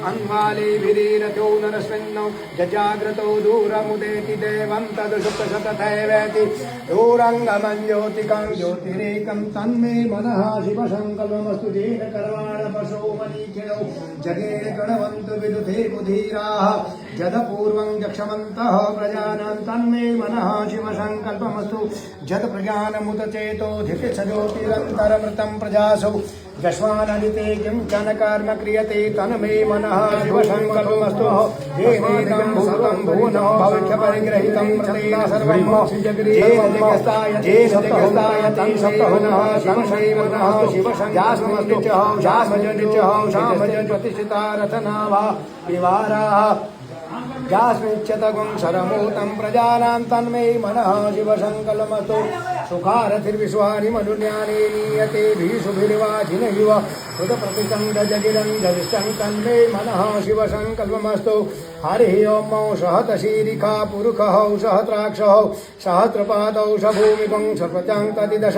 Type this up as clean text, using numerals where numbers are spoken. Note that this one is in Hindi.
अन्वालिभिरीरथो नरस्मिन्नौ जजाग्रतो दूरमुदेति देवं तदुषुप्तशतथैवेति दूरङ्गमञ्ज्योतिकं ज्योतिरेकं तन्मे मनः शिवसङ्कल्पमस्तु तेन कर्माणपशो मनीखिलौ जगेन गणवन्तु विदुधे बुधीराः जदपूर्वं यक्षमन्तः प्रजानां तन्मे मनः शिवसङ्कल्पमस्तु जत्प्रजानमुतचेतोऽधितिशज्योतिरन्तरमृतं प्रजासौ यस्मानदिते किञ्चन कर्म क्रियते तन्मे मनः शिवसङ्कल्पमस्तु येनेदं भूतं भुवनं भविष्यपरिग्रहितं मृतेन सर्वं येन जगस्तायते सप्तमनः शिवसङ्कल्पमः शिवसङ्कल्पमस्तु प्रतिष्ठिता रथनाभा विवाराः यास्मिच्छतगुं शरमूतं प्रजानां तन्मे मनः शिवसङ्कल्पमस्तु सुखारथिर्विश्वानि मनुन्यानि नीयते भीषुभिर्वाजिनैव हृतप्रतिसङ्गजगिरञ्जविष्टं तन्मे मनः शिवसङ्कल्पमस्तु हरिः ॐ सहतशीरिखा पुरुखौ सहस्राक्षौ सहस्रपादौ सभूमिकं सर्वचं तदिदश